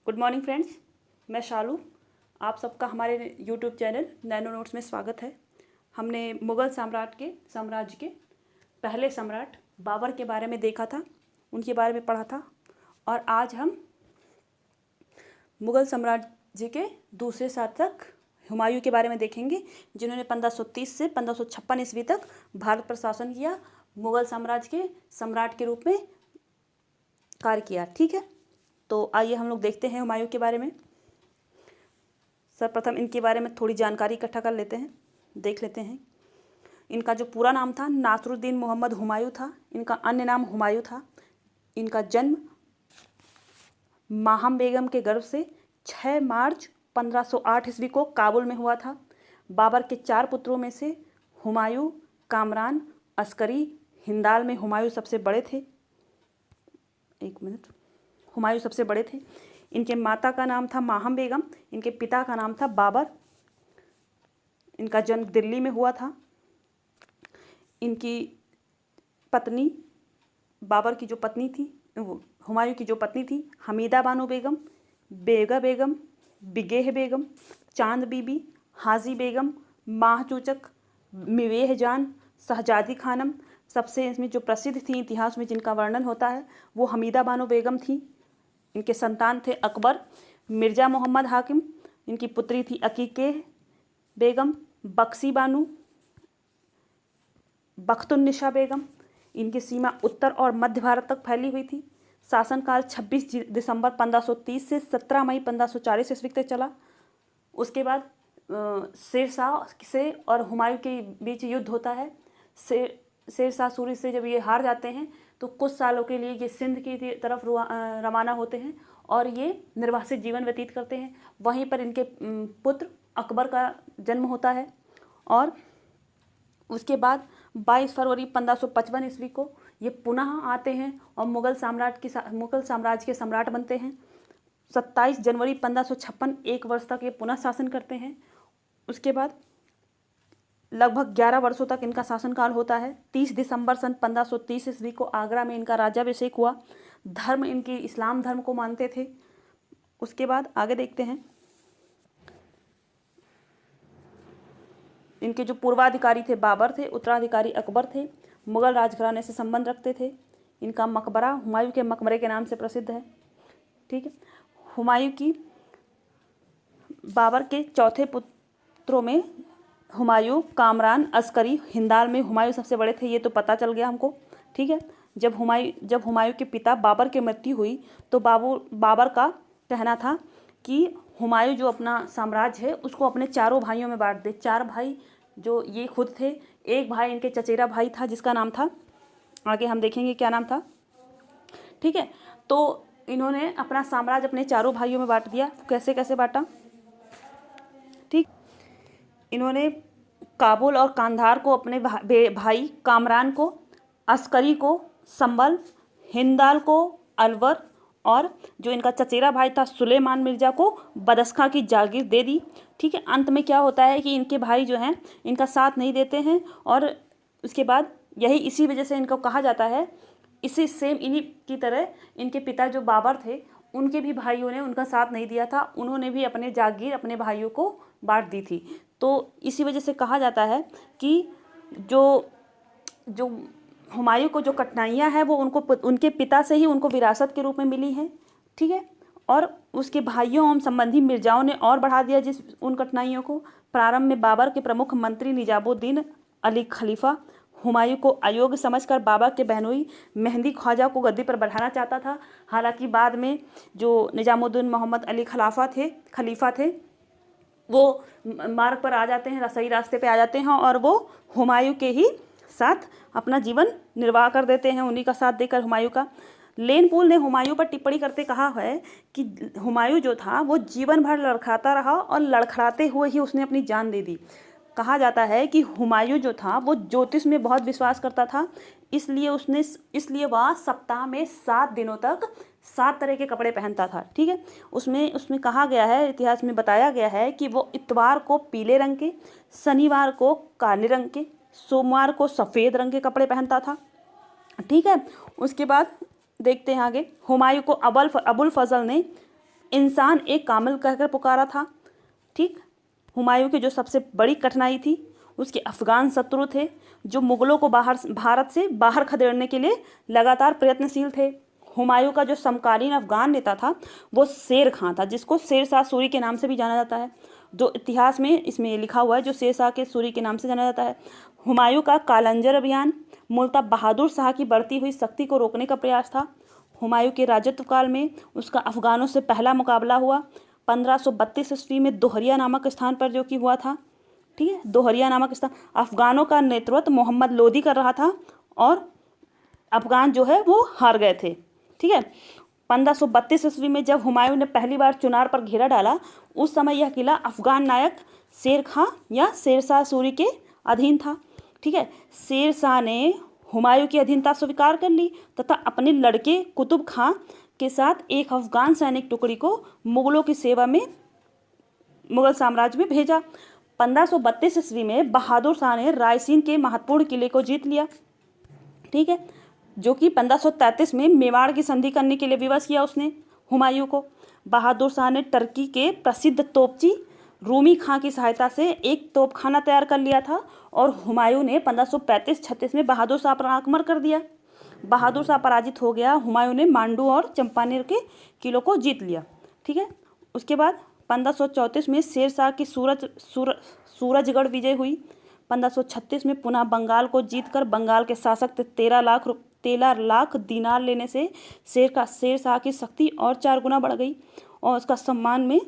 Good morning friends, मैं शालू। आप सबका हमारे यूट्यूब चैनल नैनो नोट्स में स्वागत है। हमने मुग़ल साम्राज्य के पहले सम्राट बाबर के बारे में देखा था, उनके बारे में पढ़ा था। और आज हम मुग़ल साम्राज्य के दूसरे शासक हुमायूं के बारे में देखेंगे, जिन्होंने 1530 से 1556 ईस्वी तक भारत पर शासन किया, मुग़ल साम्राज्य के सम्राट के रूप में कार्य किया। ठीक है, तो आइए हम लोग देखते हैं हुमायूं के बारे में। सर्वप्रथम इनके बारे में थोड़ी जानकारी इकट्ठा कर लेते हैं, देख लेते हैं। इनका जो पूरा नाम था नासरुद्दीन मोहम्मद हुमायूं था। इनका अन्य नाम हुमायूं था। इनका जन्म माहम बेगम के गर्भ से 6 मार्च 1508 ईस्वी को काबुल में हुआ था। बाबर के 4 पुत्रों में से हुमायूं, कामरान, अस्करी, हिंदाल में हुमायूं सबसे बड़े थे। हुमायूं सबसे बड़े थे। इनके माता का नाम था माहम बेगम, इनके पिता का नाम था बाबर। इनका जन्म दिल्ली में हुआ था। इनकी पत्नी, बाबर की जो पत्नी थी, हुमायूं की जो पत्नी थी, हमीदा बानो बेगम, बेगा बेगम, बिगेह बेगम, चांद बीबी, हाजी बेगम, माह चूचक, मिवेह जान, शहजादी खानम। सबसे इसमें जो प्रसिद्ध थी इतिहास में जिनका वर्णन होता है वो हमीदा बानो बेगम थी। इनके संतान थे अकबर, मिर्ज़ा मोहम्मद हाकिम। इनकी पुत्री थी अकीके बेगम, बक्सी बानू, बख्तुन्निसा बेगम। इनकी सीमा उत्तर और मध्य भारत तक फैली हुई थी। शासनकाल 26 दिसंबर 1530 से 17 मई 1540 ईस्वी तक चला। उसके बाद शेरशाह से और हुमायूं के बीच युद्ध होता है। शेरशाह सूरी से जब ये हार जाते हैं तो कुछ सालों के लिए ये सिंध की तरफ रवाना होते हैं और ये निर्वासित जीवन व्यतीत करते हैं। वहीं पर इनके पुत्र अकबर का जन्म होता है और उसके बाद 22 फरवरी 1555 ईस्वी को ये पुनः आते हैं और मुग़ल साम्राज्य के सम्राट बनते हैं। 27 जनवरी 1556 एक वर्ष तक ये पुनः शासन करते हैं। उसके बाद लगभग 11 वर्षों तक इनका शासनकाल होता है। 30 दिसंबर सन 1530 ईस्वी को आगरा में इनका राज्याभिषेक हुआ। धर्म इनकी इस्लाम धर्म को मानते थे। उसके बाद आगे देखते हैं। इनके जो पूर्वाधिकारी थे बाबर थे, उत्तराधिकारी अकबर थे, मुग़ल राजघराने से संबंध रखते थे। इनका मकबरा हुमायूं के मकबरे के नाम से प्रसिद्ध है। ठीक है, हुमायूं की बाबर के चौथे पुत्रों में हुमायूं, कामरान, अस्करी, हिंदाल में हुमायूं सबसे बड़े थे, ये तो पता चल गया हमको। ठीक है, जब हुमायूं के पिता बाबर की मृत्यु हुई तो बाबर का कहना था कि हुमायूं जो अपना साम्राज्य है उसको अपने चारों भाइयों में बांट दे। 4 भाई जो ये खुद थे, एक भाई इनके चचेरा भाई था जिसका नाम था, आगे हम देखेंगे क्या नाम था। ठीक है, तो इन्होंने अपना साम्राज्य अपने चारों भाइयों में बांट दिया। कैसे कैसे बांटा? ठीक, इन्होंने काबुल और कांधार को अपने भाई कामरान को, अस्करी को संभल, हिंदाल को अलवर और जो इनका चचेरा भाई था सुलेमान मिर्ज़ा को बदस्खा की जागीर दे दी। ठीक है, अंत में क्या होता है कि इनके भाई जो हैं इनका साथ नहीं देते हैं और उसके बाद इसी वजह से इनको कहा जाता है, इसी सेम इन्हीं की तरह इनके पिता जो बाबर थे उनके भी भाइयों ने उनका साथ नहीं दिया था, उन्होंने भी अपने जागीर अपने भाइयों को बांट दी थी। तो इसी वजह से कहा जाता है कि जो हुमायूं को जो कठिनाइयाँ हैं वो उनके पिता से ही उनको विरासत के रूप में मिली हैं। ठीक है, और उसके भाइयों एवं संबंधी मिर्जाओं ने और बढ़ा दिया उन कठिनाइयों को। प्रारंभ में बाबर के प्रमुख मंत्री निजामुद्दीन अली खलीफा हुमायूं को अयोग्य समझकर बाबर के बहनोई मेहंदी ख्वाजा को गद्दी पर बैठाना चाहता था। हालांकि बाद में जो निजामुद्दीन मोहम्मद अली खलीफा थे वो मार्ग पर आ जाते हैं, सही रास्ते पे आ जाते हैं और वो हुमायूं के ही साथ अपना जीवन निर्वाह कर देते हैं, उन्हीं का साथ देकर हुमायूं का। लेन पूल ने हुमायूं पर टिप्पणी करते कहा है कि हुमायूं जो था वो जीवन भर लड़खड़ाता रहा और लड़खड़ाते हुए ही उसने अपनी जान दे दी। कहा जाता है कि हुमायूं जो था वो ज्योतिष में बहुत विश्वास करता था, इसलिए वह सप्ताह में 7 दिनों तक 7 तरह के कपड़े पहनता था। ठीक है, उसमें कहा गया है, इतिहास में बताया गया है कि वो इतवार को पीले रंग के, शनिवार को काले रंग के, सोमवार को सफ़ेद रंग के कपड़े पहनता था। ठीक है, उसके बाद देखते हैं आगे। हुमायूं को अबुल फजल ने इंसान एक कामिल कहकर पुकारा था। ठीक, हुमायूं की जो सबसे बड़ी कठिनाई थी उसके अफगान शत्रु थे जो मुगलों को भारत से बाहर खदेड़ने के लिए लगातार प्रयत्नशील थे। हुमायूं का जो समकालीन अफगान नेता था वो शेर खां था, जिसको शेर शाह सूरी के नाम से भी जाना जाता है। जो इतिहास में इसमें लिखा हुआ है, जो शेर शाह के सूरी के नाम से जाना जाता है। हुमायूं का कालंजर अभियान मूलतः बहादुर शाह की बढ़ती हुई शक्ति को रोकने का प्रयास था। हुमायूं के राजत्व काल में उसका अफगानों से पहला मुकाबला हुआ 1532 ईस्वी में दोहरिया नामक स्थान पर, जो कि हुआ था। ठीक है, दोहरिया नामक स्थान। अफगानों का नेतृत्व मोहम्मद लोदी कर रहा था और अफगान जो है वो हार गए थे। ठीक है, 1532 ईस्वी में जब हुमायूं ने पहली बार चुनार पर घेरा डाला, उस समय यह किला अफगान नायक शेर खां या शेर शाह सूरी के अधीन था। ठीक है, शेर शाह ने हुमायूं की अधीनता स्वीकार कर ली तथा अपने लड़के कुतुब खां के साथ एक अफगान सैनिक टुकड़ी को मुगलों की सेवा में मुगल साम्राज्य में भेजा। 1532 ईस्वी में बहादुर शाह ने रायसीन के महत्वपूर्ण किले को जीत लिया। ठीक है, जो कि 1533 में मेवाड़ की संधि करने के लिए विवश किया उसने हुमायूं को। बहादुर शाह ने टर्की के प्रसिद्ध तोपची रूमी खां की सहायता से एक तोपखाना तैयार कर लिया था और हुमायूं ने 1535-36 में बहादुर शाह पर आक्रमण कर दिया। बहादुर शाह पराजित हो गया। हुमायूं ने मांडू और चंपानेर के किलों को जीत लिया। ठीक है, उसके बाद 1534 में शेर शाह की सूरजगढ़ विजय हुई। 1536 में पुनः बंगाल को जीतकर बंगाल के शासक 13 लाख दीनार लेने से शेर शाह की शक्ति और 4 गुना बढ़ गई और उसका सम्मान में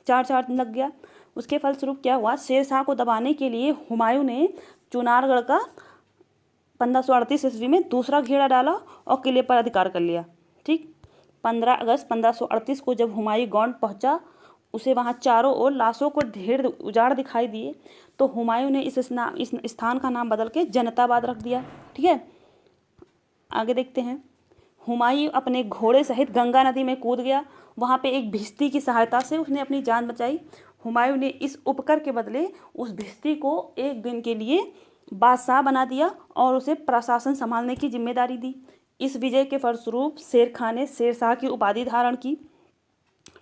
चार लग गया। उसके फलस्वरूप क्या हुआ, शेर शाह को दबाने के लिए हुमायूं ने चुनारगढ़ का 1538 ईस्वी में दूसरा घेरा डाला और किले पर अधिकार कर लिया। ठीक, 15 अगस्त 1538 को जब हुमायूं गौंड पहुंचा, उसे वहां चारों ओर लाशों को ढेर उजाड़ दिखाई दिए, तो हुमायूं ने इस स्थान का नाम बदल के जनताबाद रख दिया। ठीक है, आगे देखते हैं। हुमायूं अपने घोड़े सहित गंगा नदी में कूद गया। वहाँ पे एक भिश्ती की सहायता से उसने अपनी जान बचाई। हुमायूं ने इस उपकर के बदले उस भिश्ती को एक दिन के लिए बादशाह बना दिया और उसे प्रशासन संभालने की जिम्मेदारी दी। इस विजय के फलस्वरूप शेर खां ने शेर शाह की उपाधि धारण की।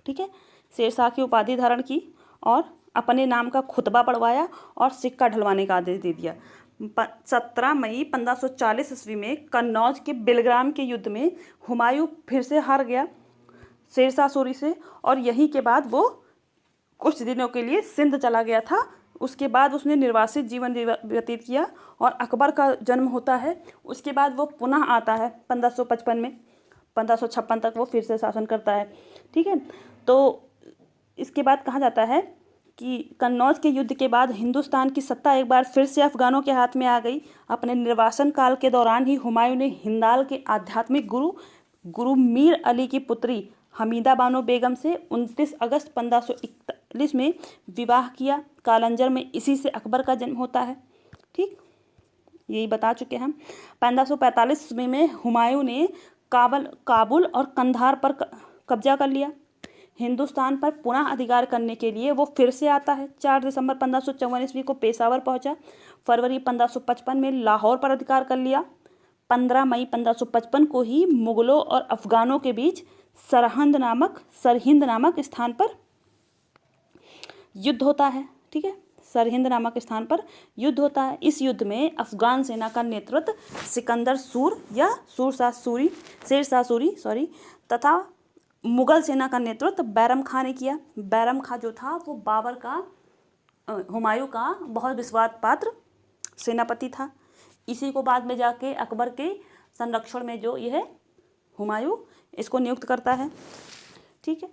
ठीक है, शेर शाह की उपाधि धारण की और अपने नाम का खुतबा पढ़वाया और सिक्का ढलवाने का आदेश दे दिया। 17 मई 1540 ईस्वी में कन्नौज के बिलग्राम के युद्ध में हुमायूं फिर से हार गया शेर शाह सूरी से और यहीं के बाद वो कुछ दिनों के लिए सिंध चला गया था। उसके बाद उसने निर्वासित जीवन व्यतीत किया और अकबर का जन्म होता है। उसके बाद वो पुनः आता है 1555 में, 1556 तक वो फिर से शासन करता है। ठीक है, तो इसके बाद कहा जाता है कि कन्नौज के युद्ध के बाद हिंदुस्तान की सत्ता एक बार फिर से अफगानों के हाथ में आ गई। अपने निर्वासन काल के दौरान ही हुमायूं ने हिंदाल के आध्यात्मिक गुरु मीर अली की पुत्री हमीदा बानो बेगम से 29 अगस्त 1541 में विवाह किया। कालंजर में इसी से अकबर का जन्म होता है। ठीक, यही बता चुके हम। 1545 ईस्वी में हुमायूं ने काबुल और कंधार पर कब्जा कर लिया। हिंदुस्तान पर पुनः अधिकार करने के लिए वो फिर से आता है। 4 दिसंबर 1554 ईस्वी को पेशावर पहुंचा। फरवरी 1555 में लाहौर पर अधिकार कर लिया। 15 मई 1555 को ही मुगलों और अफगानों के बीच सरहिंद नामक स्थान पर युद्ध होता है। ठीक है, सरहिंद नामक स्थान पर युद्ध होता है। इस युद्ध में अफगान सेना का नेतृत्व सिकंदर शेर शाह सूरी तथा मुगल सेना का नेतृत्व बैरम खां ने किया। बैरम खां जो था वो बाबर का हुमायूं का बहुत विश्वास पात्र सेनापति था। इसी को बाद में जाके अकबर के संरक्षण में जो यह हुमायूं इसको नियुक्त करता है। ठीक है,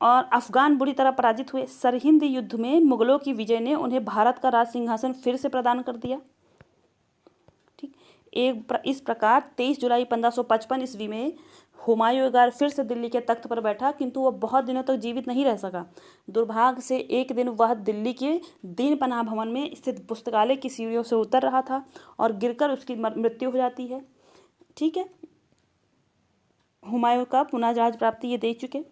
और अफगान बुरी तरह पराजित हुए। सरहिंद युद्ध में मुगलों की विजय ने उन्हें भारत का राज सिंहासन फिर से प्रदान कर दिया। ठीक, इस प्रकार 23 जुलाई 1555 ईस्वी में हुमायूं एक बार फिर से दिल्ली के तख्त पर बैठा, किंतु वह बहुत दिनों तक जीवित नहीं रह सका। दुर्भाग्य से एक दिन वह दिल्ली के दीन पनाह भवन में स्थित पुस्तकालय की सीढ़ियों से उतर रहा था और गिरकर उसकी मृत्यु हो जाती है। ठीक है, हुमायूं का पुनः राज प्राप्ति ये देख चुके।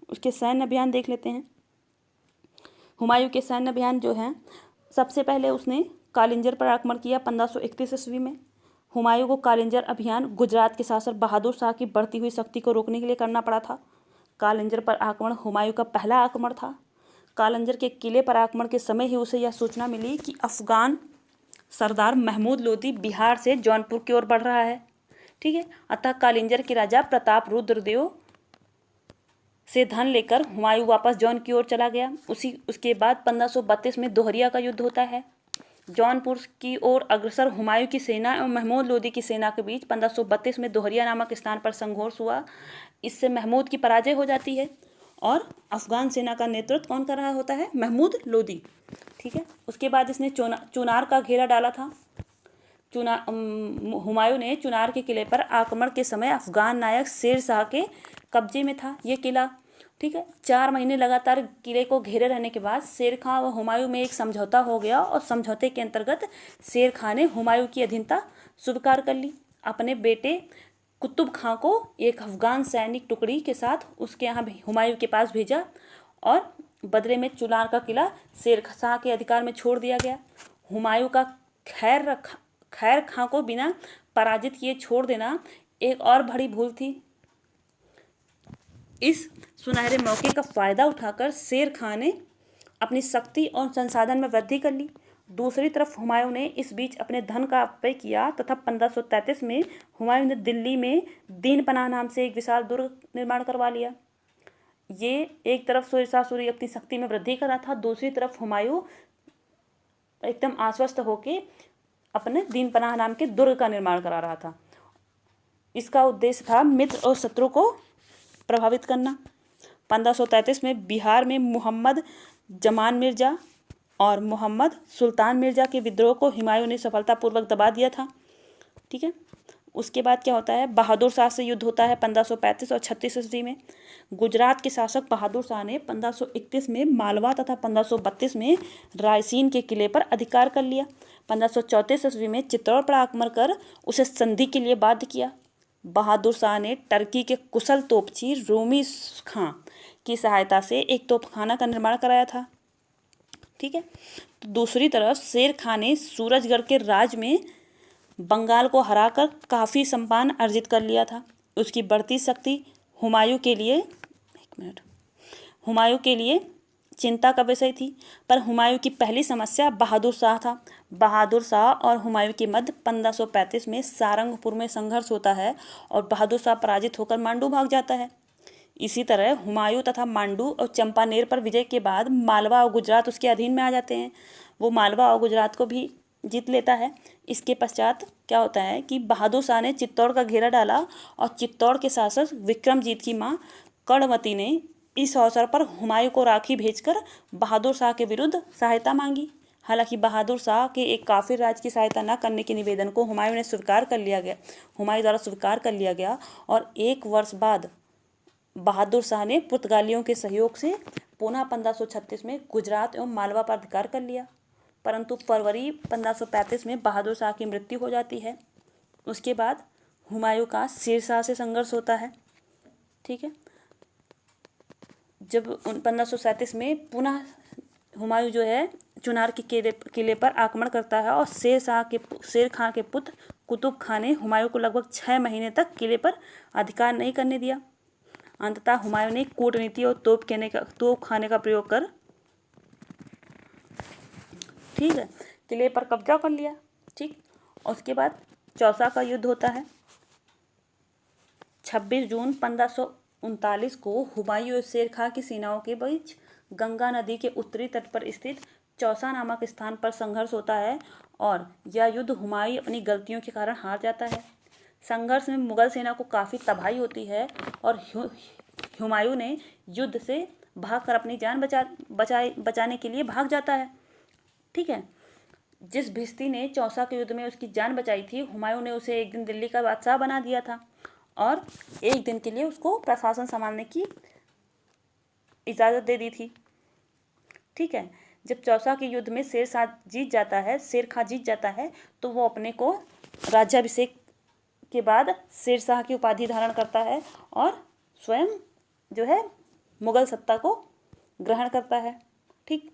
उसके सैन्य अभियान देख लेते हैं। हुमायूं के सैन्य अभियान जो हैं, सबसे पहले उसने कालिंजर पर आक्रमण किया 1531 ईस्वी में। हुमायूं को कालिंजर अभियान गुजरात के शासक बहादुर शाह की बढ़ती हुई शक्ति को रोकने के लिए करना पड़ा था। कालंजर पर आक्रमण हुमायूं का पहला आक्रमण था। कालंजर के किले पर आक्रमण के समय ही उसे यह सूचना मिली कि अफगान सरदार महमूद लोदी बिहार से जौनपुर की ओर बढ़ रहा है। ठीक है, अतः कालिंजर के राजा प्रताप रुद्रदेव से धन लेकर हुमायूं वापस जौन की ओर चला गया। उसके बाद 1532 में दोहरिया का युद्ध होता है। जौनपुर की ओर अग्रसर हुमायूं की सेना एवं महमूद लोदी की सेना के बीच 1532 में दोहरिया नामक स्थान पर संघर्ष हुआ। इससे महमूद की पराजय हो जाती है और अफगान सेना का नेतृत्व कौन कर रहा होता है? महमूद लोदी। ठीक है, उसके बाद इसने चुनार का घेरा डाला था। हुमायूं ने चुनार के किले पर आक्रमण के समय अफगान नायक शेर शाह के कब्जे में था ये किला। ठीक है, 4 महीने लगातार किले को घेरे रहने के बाद शेर खां व हुमायूं में एक समझौता हो गया और समझौते के अंतर्गत शेर खां ने हुमायूं की अधीनता स्वीकार कर ली। अपने बेटे कुतुब खां को एक अफगान सैनिक टुकड़ी के साथ उसके यहाँ हुमायूं के पास भेजा और बदले में चुनार का किला शेर शाह के अधिकार में छोड़ दिया गया। हुमायूं का खैर खां को बिना पराजित किए छोड़ देना एक और बड़ी भूल थी। इस सुनहरे मौके का फायदा उठाकर शेर खां ने अपनी शक्ति और संसाधन में वृद्धि कर ली। दूसरी तरफ हुमायूं ने इस बीच अपने धन का अपव्यय किया तथा 1533 में हुमायूं ने दिल्ली में दीन पनाह नाम से एक विशाल दुर्ग निर्माण करवा लिया। ये एक तरफ शेर शाह सूरी अपनी शक्ति में वृद्धि कर रहा था, दूसरी तरफ हुमायूं एकदम आश्वस्त होकर अपने दीन पनाह नाम के दुर्ग का निर्माण करा रहा था। इसका उद्देश्य था मित्र और शत्रु को प्रभावित करना। 1533 में बिहार में मोहम्मद जमान मिर्जा और मोहम्मद सुल्तान मिर्जा के विद्रोह को हुमायूं ने सफलतापूर्वक दबा दिया था। ठीक है, उसके बाद क्या होता है? बहादुर शाह से युद्ध होता है 1535 और 36 ईस्वी में। गुजरात के शासक बहादुर शाह ने 1531 में मालवा तथा 1532 में रायसीन के किले पर अधिकार कर लिया। 1534 ईस्वी में चित्तौड़ पर आक्रमण कर उसे संधि के लिए बाध्य किया। बहादुर शाह ने टर्की के कुशल तोपची रोमी खां की सहायता से एक तोपखाना का निर्माण कराया था। ठीक है, तो दूसरी तरफ शेर खां ने सूरजगढ़ के राज में बंगाल को हराकर काफ़ी सम्मान अर्जित कर लिया था। उसकी बढ़ती शक्ति हुमायूं के लिए चिंता का विषय थी, पर हुमायूं की पहली समस्या बहादुर शाह था। बहादुर शाह और हुमायूं के मध्य 1535 में सारंगपुर में संघर्ष होता है और बहादुर शाह पराजित होकर मांडू भाग जाता है। इसी तरह हुमायूं तथा मांडू और चंपानेर पर विजय के बाद मालवा और गुजरात उसके अधीन में आ जाते हैं। वो मालवा और गुजरात को भी जीत लेता है। इसके पश्चात क्या होता है कि बहादुर शाह ने चित्तौड़ का घेरा डाला और चित्तौड़ के शासक विक्रमजीत की मां कर्णवती ने इस अवसर पर हुमायूं को राखी भेजकर बहादुर शाह के विरुद्ध सहायता मांगी। हालांकि बहादुर शाह के एक काफिर राज की सहायता न करने के निवेदन को हुमायूं द्वारा स्वीकार कर लिया गया और 1 वर्ष बाद बहादुर शाह ने पुर्तगालियों के सहयोग से पुनः 1536 में गुजरात एवं मालवा पर अधिकार कर लिया। परंतु फरवरी 1535 में बहादुर शाह की मृत्यु हो जाती है। उसके बाद हुमायूं का शेर शाह से संघर्ष होता है। ठीक है, जब 1537 में पुनः हुमायूं जो है चुनार के किले पर आक्रमण करता है और शेर खां के पुत्र कुतुब खां ने हुमायूं को लगभग 6 महीने तक किले पर अधिकार नहीं करने दिया। अंततः हुमायूं ने कूटनीति और तोप खाने का प्रयोग कर ठीक है किले पर कब्जा कर लिया। ठीक, उसके बाद चौसा का युद्ध होता है। 26 जून 1539 को हुमायूं और शेर खां की सेनाओं के बीच गंगा नदी के उत्तरी तट पर स्थित चौसा नामक स्थान पर संघर्ष होता है और यह युद्ध हुमायूं अपनी गलतियों के कारण हार जाता है। संघर्ष में मुगल सेना को काफ़ी तबाही होती है और हुमायूं ने युद्ध से भागकर अपनी जान बचाने के लिए भाग जाता है। ठीक है, जिस भिस्ती ने चौसा के युद्ध में उसकी जान बचाई थी, हुमायूं ने उसे एक दिन दिल्ली का बादशाह बना दिया था और एक दिन के लिए उसको प्रशासन संभालने की इजाज़त दे दी थी। ठीक है, जब चौसा के युद्ध में शेर खां जीत जाता है तो वो अपने को राज्याभिषेक के बाद शेर शाह की उपाधि धारण करता है और स्वयं जो है मुगल सत्ता को ग्रहण करता है। ठीक,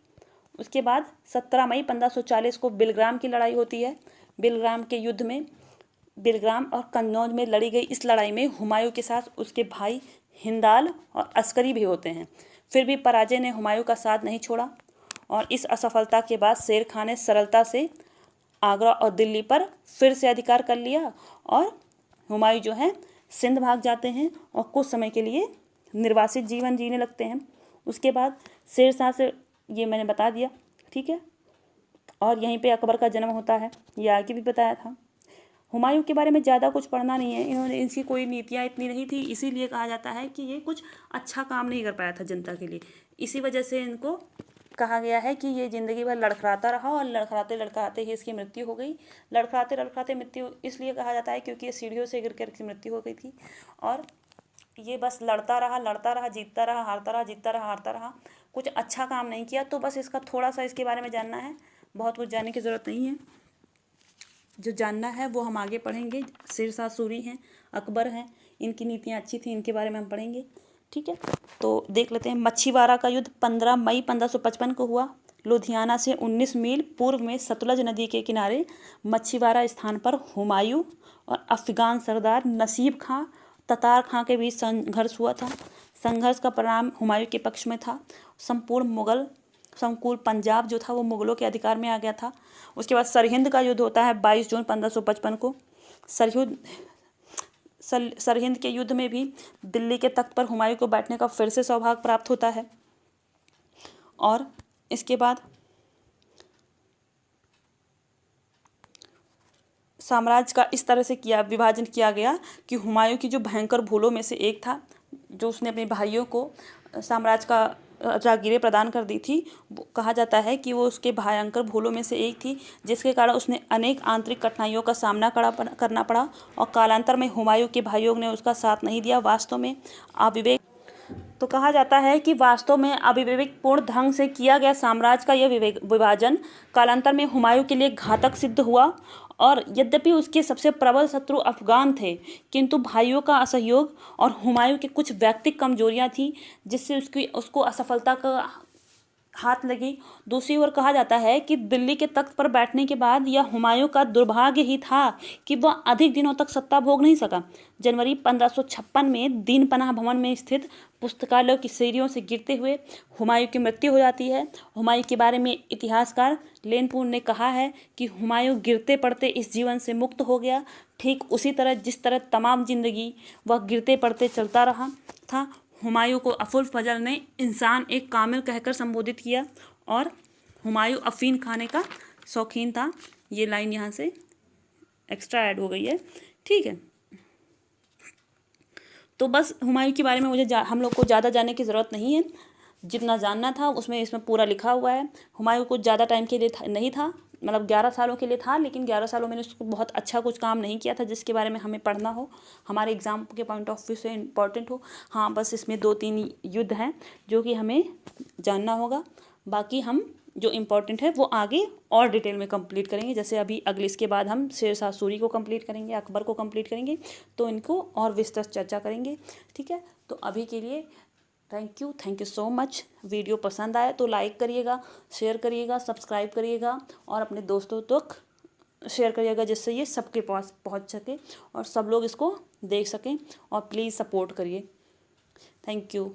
उसके बाद 17 मई 1540 को बिलग्राम की लड़ाई होती है। बिलग्राम के युद्ध में बिलग्राम और कन्नौज में लड़ी गई इस लड़ाई में हुमायूं के साथ उसके भाई हिंदाल और अस्करी भी होते हैं। फिर भी पराजय ने हुमायूं का साथ नहीं छोड़ा और इस असफलता के बाद शेर खान ने सरलता से आगरा और दिल्ली पर फिर से अधिकार कर लिया और हुमायूं जो है सिंध भाग जाते हैं और कुछ समय के लिए निर्वासित जीवन जीने लगते हैं। उसके बाद शेर शाह से ये मैंने बता दिया, ठीक है। और यहीं पे अकबर का जन्म होता है, ये आगे भी बताया था। हुमायूं के बारे में ज़्यादा कुछ पढ़ना नहीं है, इन्होंने इनकी कोई नीतियाँ इतनी नहीं थी, इसीलिए कहा जाता है कि ये कुछ अच्छा काम नहीं कर पाया था जनता के लिए। इसी वजह से इनको कहा गया है कि ये ज़िंदगी भर लड़खड़ाता रहा और लड़खड़ाते लड़खड़ाते ही इसकी मृत्यु हो गई। लड़खड़ाते लड़खड़ाते मृत्यु इसलिए कहा जाता है क्योंकि ये सीढ़ियों से गिर कर इसकी मृत्यु हो गई थी और ये बस लड़ता रहा, जीतता रहा, हारता रहा, जीतता रहा, हारता रहा, कुछ अच्छा काम नहीं किया। तो बस इसका थोड़ा सा इसके बारे में जानना है, बहुत कुछ जानने की ज़रूरत नहीं है। जो जानना है वो हम आगे पढ़ेंगे। शेर शाह सूरी हैं, अकबर हैं, इनकी नीतियाँ अच्छी थी, इनके बारे में हम पढ़ेंगे, ठीक है। तो देख लेते हैं। मच्छीवाड़ा का युद्ध 15 मई 1555 को हुआ। लुधियाना से 19 मील पूर्व में सतलज नदी के किनारे मच्छीवाड़ा स्थान पर हुमायूं और अफगान सरदार नसीब खां ततार खां के बीच संघर्ष हुआ था। संघर्ष का परिणाम हुमायूं के पक्ष में था। संपूर्ण पंजाब जो था वो मुगलों के अधिकार में आ गया था। उसके बाद सरहिंद का युद्ध होता है 22 जून 1555 को। सरहिंद के युद्ध में भी दिल्ली के तख्त पर हुमायूं को बैठने का फिर से सौभाग्य प्राप्त होता है। और इसके बाद साम्राज्य का इस तरह से विभाजन किया गया कि हुमायूं की जो भयंकर भूलों में से एक था, जो उसने अपने भाइयों को साम्राज्य का जागीरें प्रदान कर दी थी, कहा जाता है कि वो उसके भयंकर भूलों में से एक थी, जिसके कारण उसने अनेक आंतरिक कठिनाइयों का सामना करना पड़ा और कालांतर में हुमायूं के भाइयों ने उसका साथ नहीं दिया। वास्तव में कहा जाता है कि वास्तव में अविवेकपूर्ण ढंग से किया गया साम्राज्य का यह विभाजन कालांतर में हुमायूं के लिए घातक सिद्ध हुआ। और यद्यपि उसके सबसे प्रबल शत्रु अफगान थे, किंतु भाइयों का असहयोग और हुमायूं के कुछ व्यक्तिगत कमजोरियां थी, जिससे उसको असफलता का हाथ लगी। दूसरी ओर कहा जाता है कि दिल्ली के तख्त पर बैठने के बाद यह हुमायूं का दुर्भाग्य ही था कि वह अधिक दिनों तक सत्ता भोग नहीं सका। जनवरी 1556 में दीन पनाह भवन में स्थित पुस्तकालय की सीढ़ियों से गिरते हुए हुमायूं की मृत्यु हो जाती है। हुमायूं के बारे में इतिहासकार लेनपुर ने कहा है कि हुमायूं गिरते पड़ते इस जीवन से मुक्त हो गया, ठीक उसी तरह जिस तरह तमाम जिंदगी वह गिरते पड़ते चलता रहा था। हुमायूं को अबुल फजल ने इंसान एक कामिल कहकर संबोधित किया और हुमायूं अफीम खाने का शौकीन था। ये लाइन यहाँ से एक्स्ट्रा ऐड हो गई है, ठीक है। तो बस हुमायूं के बारे में हम लोग को ज़्यादा जानने की ज़रूरत नहीं है, जितना जानना था इसमें पूरा लिखा हुआ है। हुमायूं को ज़्यादा टाइम के लिए नहीं था, मतलब 11 सालों के लिए था, लेकिन 11 सालों में उसको बहुत अच्छा कुछ काम नहीं किया था जिसके बारे में हमें पढ़ना हो, हमारे एग्ज़ाम के पॉइंट ऑफ व्यू से इम्पॉर्टेंट हो। हाँ, बस इसमें 2-3 युद्ध हैं जो कि हमें जानना होगा। बाकी हम जो इम्पोर्टेंट है वो आगे और डिटेल में कंप्लीट करेंगे। जैसे अभी इसके बाद हम शेर शाह सूरी को कंप्लीट करेंगे, अकबर को कंप्लीट करेंगे, तो इनको और विस्तृत चर्चा करेंगे, ठीक है। तो अभी के लिए thank you so much. Video पसंद आए तो लाइक करिएगा, शेयर करिएगा, सब्सक्राइब करिएगा और अपने दोस्तों तक शेयर करिएगा, जिससे ये सबके पास पहुंच सके और सब लोग इसको देख सकें। और प्लीज़ सपोर्ट करिए। Thank you.